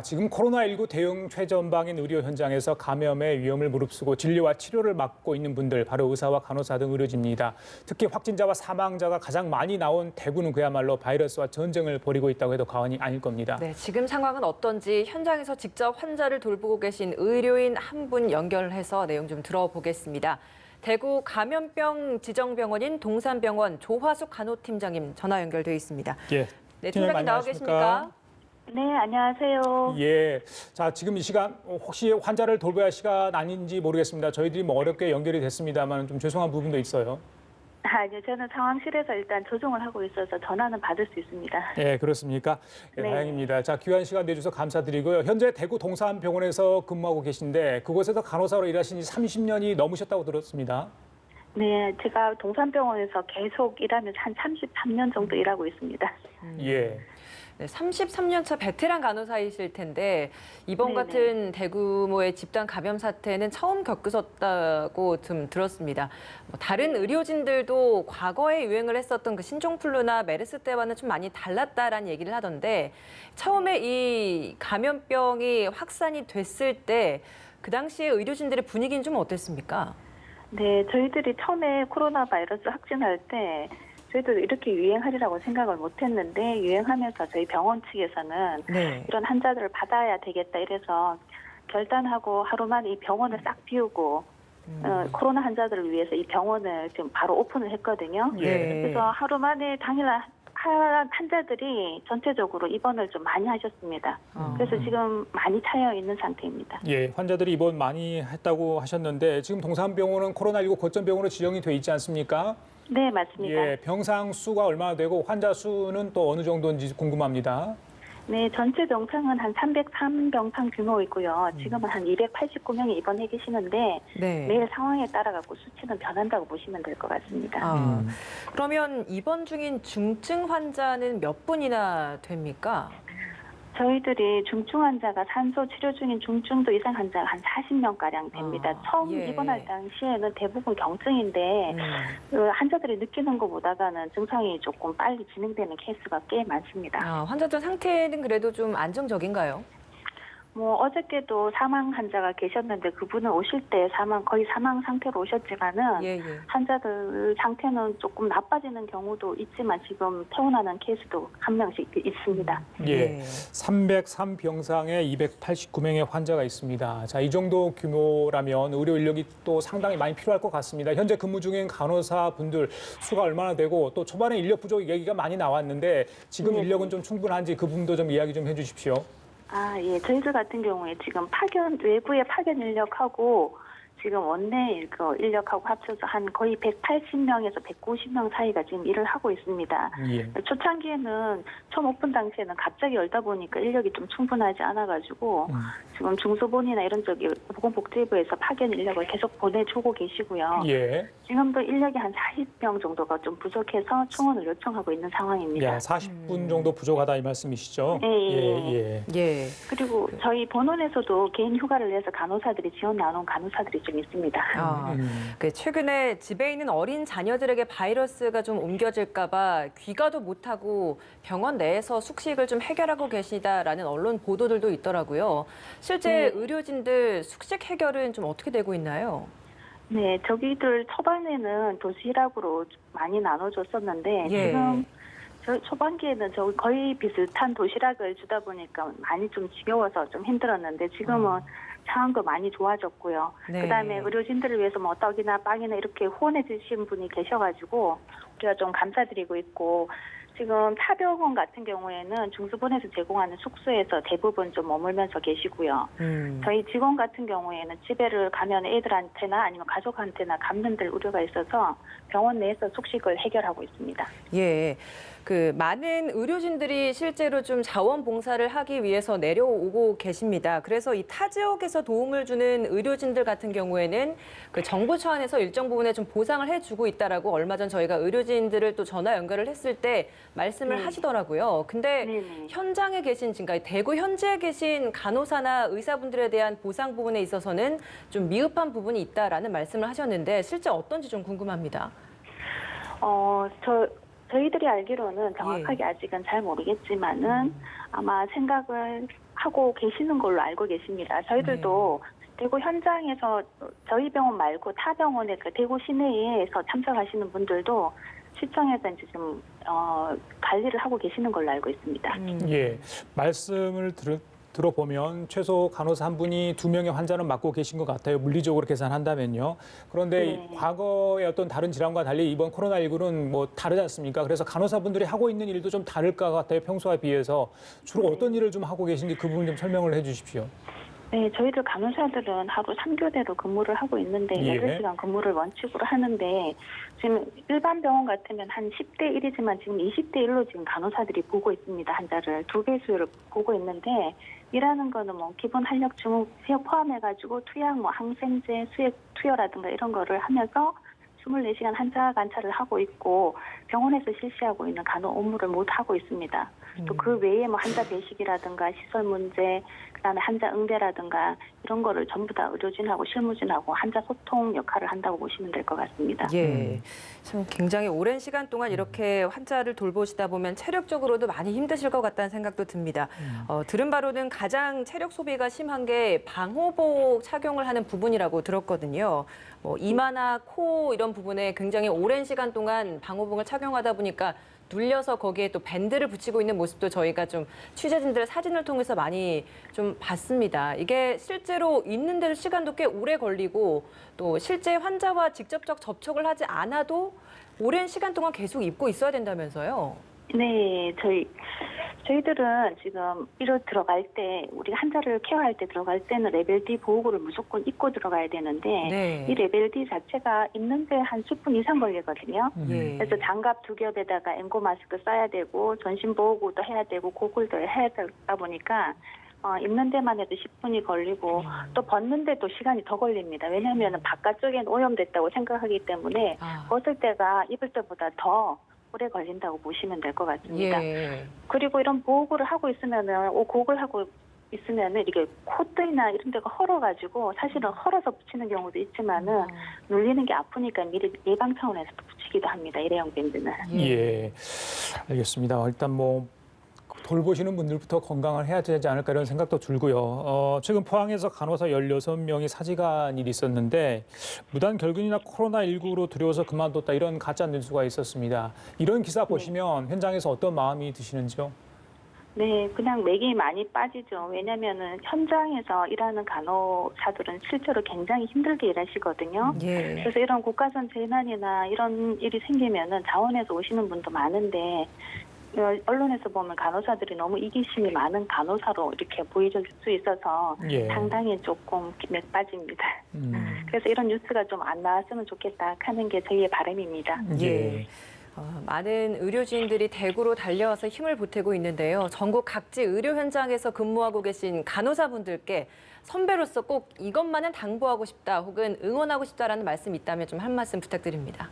지금 코로나19 대응 최전방인 의료 현장에서 감염의 위험을 무릅쓰고 진료와 치료를 맡고 있는 분들, 바로 의사와 간호사 등 의료진입니다. 특히 확진자와 사망자가 가장 많이 나온 대구는 그야말로 바이러스와 전쟁을 벌이고 있다고 해도 과언이 아닐 겁니다. 네, 지금 상황은 어떤지 현장에서 직접 환자를 돌보고 계신 의료인 한 분 연결해서 내용 좀 들어보겠습니다. 대구 감염병 지정병원인 동산병원 조화숙 간호팀장님 전화 연결돼 있습니다. 예. 네, 팀장님 나와 계십니까? 네, 안녕하세요. 예. 자, 지금 이 시간 혹시 환자를 돌봐야 할 시간 아닌지 모르겠습니다. 저희들이 어렵게 연결이 됐습니다만 좀 죄송한 부분도 있어요. 네, 저는 상황실에서 일단 조정을 하고 있어서 전화는 받을 수 있습니다. 예, 그렇습니까? 예, 네. 다행입니다. 자, 귀한 시간 내주셔서 감사드리고요. 현재 대구 동산병원에서 근무하고 계신데 그곳에서 간호사로 일하신 지 30년이 넘으셨다고 들었습니다. 네, 제가 동산병원에서 계속 일하면서 한 33년 정도 일하고 있습니다. 예. 네, 33년 차 베테랑 간호사이실 텐데 이번 네네. 같은 대규모의 집단 감염 사태는 처음 겪으셨다고 좀 들었습니다. 다른 의료진들도 과거에 유행을 했었던 그 신종플루나 메르스 때와는 좀 많이 달랐다라는 얘기를 하던데 처음에 이 감염병이 확산이 됐을 때 그 당시에 의료진들의 분위기는 좀 어땠습니까? 네, 저희들이 처음에 코로나 바이러스 확진할 때 저희도 이렇게 유행하리라고 생각을 못했는데 유행하면서 저희 병원 측에서는 네. 이런 환자들을 받아야 되겠다 이래서 결단하고 하루 만에 이 병원을 싹 비우고 코로나 환자들을 위해서 이 병원을 지금 바로 오픈을 했거든요. 예. 그래서 하루 만에 당일날 환자들이 전체적으로 입원을 좀 많이 하셨습니다. 그래서 지금 많이 차여 있는 상태입니다. 예, 환자들이 입원 많이 했다고 하셨는데 지금 동산병원은 코로나19 거점병원으로 지정이 돼 있지 않습니까? 네, 맞습니다. 예, 병상 수가 얼마나 되고 환자 수는 또 어느 정도인지 궁금합니다. 네, 전체 병상은 한 303병상 규모이고요. 지금은 한 289명이 입원해 계시는데 네. 매일 상황에 따라 갖고 수치는 변한다고 보시면 될 것 같습니다. 그러면 입원 중인 중증 환자는 몇 분이나 됩니까? 저희들이 중증 환자가 산소 치료 중인 중증도 이상 환자가 한 40명가량 됩니다. 처음 예. 입원할 당시에는 대부분 경증인데 환자들이 느끼는 것보다는 증상이 조금 빨리 진행되는 케이스가 꽤 많습니다. 환자들 상태는 그래도 좀 안정적인가요? 뭐 어저께도 사망 환자가 계셨는데 그분은 오실 때 거의 사망 상태로 오셨지만은 예. 환자들 상태는 조금 나빠지는 경우도 있지만 지금 퇴원하는 케이스도 한 명씩 있습니다. 예, 303병상에 289명의 환자가 있습니다. 자, 이 정도 규모라면 의료 인력이 또 상당히 많이 필요할 것 같습니다. 현재 근무 중인 간호사분들 수가 얼마나 되고 또 초반에 인력 부족 얘기가 많이 나왔는데 지금 인력은 좀 충분한지 그 부분도 좀 이야기 좀 해주십시오. 예. 저희들 같은 경우에 지금 외부의 파견 인력하고 지금 원내 인력하고 합쳐서 한 거의 180명에서 190명 사이가 지금 일을 하고 있습니다. 예. 초창기에는 처음 오픈 당시에는 갑자기 열다 보니까 인력이 좀 충분하지 않아가지고 지금 중소본이나 이런 쪽이 보건복지부에서 파견 인력을 계속 보내주고 계시고요. 예. 지금도 인력이 한 40명 정도가 좀 부족해서 충원을 요청하고 있는 상황입니다. 야, 40분 정도 부족하다 이 말씀이시죠? 예. 예. 그리고 저희 본원에서도 개인 휴가를 내서 간호사들이 지원 나눈 간호사들이 좀 있습니다. 최근에 집에 있는 어린 자녀들에게 바이러스가 좀 옮겨질까-봐 귀가도 못하고 병원 내에서 숙식을 좀 해결하고 계시다라는 언론 보도들도 있더라고요. 실제 의료진들 숙식 해결은 좀 어떻게 되고 있나요? 네, 저기들 초반에는 도시락으로 많이 나눠줬었는데 지금 초반기에는 거의 비슷한 도시락을 주다 보니까 많이 좀 지겨워서 좀 힘들었는데 지금은 상황도 많이 좋아졌고요. 네. 그다음에 의료진들을 위해서 뭐 떡이나 빵이나 이렇게 후원해 주신 분이 계셔가지고 우리가 좀 감사드리고 있고 지금 타병원 같은 경우에는 중수본에서 제공하는 숙소에서 대부분 좀 머물면서 계시고요. 저희 직원 같은 경우에는 집에를 가면 애들한테나 아니면 가족한테나 감염될 우려가 있어서 병원 내에서 숙식을 해결하고 있습니다. 예. 많은 의료진들이 실제로 좀 자원봉사를 하기 위해서 내려오고 계십니다. 그래서 이 타 지역에서 도움을 주는 의료진들 같은 경우에는 정부 차원에서 일정 부분에 좀 보상을 해주고 있다라고 얼마 전 저희가 의료진들을 또 전화 연결을 했을 때 말씀을 하시더라고요. 근데 현장에 계신, 그러니까 대구 현지에 계신 간호사나 의사분들에 대한 보상 부분에 있어서는 좀 미흡한 부분이 있다라는 말씀을 하셨는데 실제 어떤지 좀 궁금합니다. 저희들이 알기로는 정확하게 아직은 잘 모르겠지만은 아마 생각을 하고 계시는 걸로 알고 계십니다. 저희들도 대구 현장에서 저희 병원 말고 타 병원에 그 대구 시내에서 참석하시는 분들도 시청에서 이제 좀 관리를 하고 계시는 걸로 알고 있습니다. 예, 말씀을 들어보면 최소 간호사 한 분이 2명의 환자는 맡고 계신 것 같아요. 물리적으로 계산한다면요. 그런데 네. 과거의 어떤 다른 질환과 달리 이번 코로나19는 뭐 다르지 않습니까? 그래서 간호사분들이 하고 있는 일도 좀 다를 것 같아요. 평소와 비해서. 주로 어떤 일을 좀 하고 계신지 그 부분 좀 설명을 해 주십시오. 네, 저희들 간호사들은 하루 3교대로 근무를 하고 있는데 예. 8시간 근무를 원칙으로 하는데 지금 일반 병원 같으면 한 10대 1이지만 지금 20대 1로 지금 간호사들이 보고 있습니다. 환자를 2배 수를 보고 있는데 일하는 거는 뭐 기본 활력 증후 포함해가지고 투약, 뭐 항생제, 수액 투여라든가 이런 거를 하면서 24시간 환자 관찰을 하고 있고 병원에서 실시하고 있는 간호 업무를 못 하고 있습니다. 또 그 외에 뭐 환자 배식이라든가 시설 문제, 그다음에 환자 응대라든가 이런 거를 전부 다 의료진하고 실무진하고 환자 소통 역할을 한다고 보시면 될 것 같습니다. 예, 참 굉장히 오랜 시간 동안 이렇게 환자를 돌보시다 보면 체력적으로도 많이 힘드실 것 같다는 생각도 듭니다. 들은 바로는 가장 체력 소비가 심한 게 방호복 착용을 하는 부분이라고 들었거든요. 뭐 이마나 코 이런 부분에 굉장히 오랜 시간 동안 방호복을 착용하다 보니까 눌려서 거기에 또 밴드를 붙이고 있는 모습도 저희가 좀 취재진들의 사진을 통해서 많이 좀 봤습니다. 이게 실제로 있는데도 시간도 꽤 오래 걸리고 또 실제 환자와 직접적 접촉을 하지 않아도 오랜 시간 동안 계속 입고 있어야 된다면서요? 네, 저희들은 지금 이로 들어갈 때 우리 환자를 케어할 때 들어갈 때는 레벨 D 보호구를 무조건 입고 들어가야 되는데 네. 이 레벨 D 자체가 입는데 한 10분 이상 걸리거든요. 예. 그래서 장갑 2겹에다가 앵고 마스크 써야 되고 전신 보호구도 해야 되고 고글도 해야 되다 보니까 입는 데만 해도 10분이 걸리고 또 벗는데도 시간이 더 걸립니다. 왜냐하면 바깥쪽엔 오염됐다고 생각하기 때문에 벗을 때가 입을 때보다 더 오래 걸린다고 보시면 될 것 같습니다. 예. 그리고 이런 보호구를 하고 있으면은 곡을 하고 있으면은 이게 콧등이나 이런 데가 헐어가지고 사실은 헐어서 붙이는 경우도 있지만은 눌리는 게 아프니까 미리 예방 차원에서 붙이기도 합니다. 일회용 밴드는. 예, 알겠습니다. 일단 뭐 돌보시는 분들부터 건강을 해야 되지 않을까 이런 생각도 들고요. 최근 포항에서 간호사 16명이 사직한 일이 있었는데 무단 결근이나 코로나19로 두려워서 그만뒀다 이런 가짜 뉴스가 있었습니다. 이런 기사 보시면 현장에서 어떤 마음이 드시는지요? 네, 그냥 맥이 많이 빠지죠. 왜냐면은 현장에서 일하는 간호사들은 실제로 굉장히 힘들게 일하시거든요. 예. 그래서 이런 국가선 재난이나 이런 일이 생기면은 자원에서 오시는 분도 많은데 언론에서 보면 간호사들이 너무 이기심이 많은 간호사로 이렇게 보여질 수 있어서 예. 상당히 조금 맥 빠집니다. 그래서 이런 뉴스가 좀 안 나왔으면 좋겠다 하는 게 저희의 바람입니다. 예. 많은 의료진들이 대구로 달려와서 힘을 보태고 있는데요. 전국 각지 의료 현장에서 근무하고 계신 간호사분들께 선배로서 꼭 이것만은 당부하고 싶다 혹은 응원하고 싶다라는 말씀이 있다면 좀 한 말씀 부탁드립니다.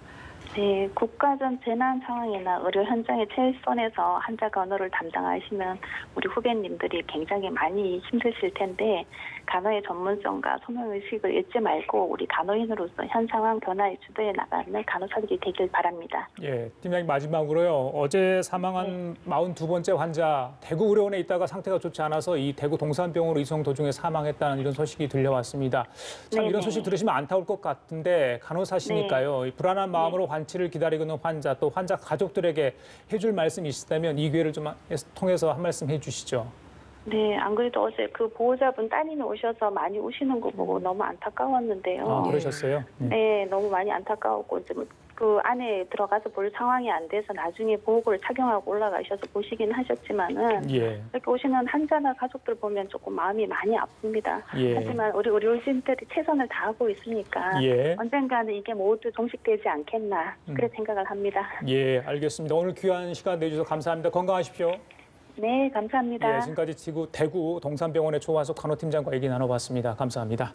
네, 국가전 재난 상황이나 의료 현장의 최선에서 환자 간호를 담당하시는 우리 후배님들이 굉장히 많이 힘드실 텐데 간호의 전문성과 소명의식을 잊지 말고 우리 간호인으로서 현 상황 변화에 주도해 나가는 간호사들이 되길 바랍니다. 예, 팀장님 마지막으로요. 어제 사망한 42번째 환자 대구 의료원에 있다가 상태가 좋지 않아서 이 대구 동산병원으로 이송 도중에 사망했다는 이런 소식이 들려왔습니다. 참 이런 소식 들으시면 안타까울 것 같은데 간호사시니까요. 이 불안한 마음으로 완치를 기다리고 있는 환자 또 환자 가족들에게 해줄 말씀이 있다면 이 기회를 좀 통해서 한 말씀 해주시죠. 네, 안 그래도 어제 그 보호자분 따님이 오셔서 많이 우시는 거 보고 너무 안타까웠는데요. 아, 그러셨어요? 네, 너무 많이 안타까웠고 그 안에 들어가서 볼 상황이 안 돼서 나중에 보호구를 착용하고 올라가셔서 보시긴 하셨지만은 예. 이렇게 오시는 환자나 가족들 보면 조금 마음이 많이 아픕니다. 예. 하지만 우리 의료진들이 최선을 다하고 있으니까 예. 언젠가는 이게 모두 종식되지 않겠나 그래 생각을 합니다. 예, 알겠습니다. 오늘 귀한 시간 내주셔서 감사합니다. 건강하십시오. 네, 감사합니다. 예, 지금까지 대구 동산병원의 조화석 간호팀장과 얘기 나눠봤습니다. 감사합니다.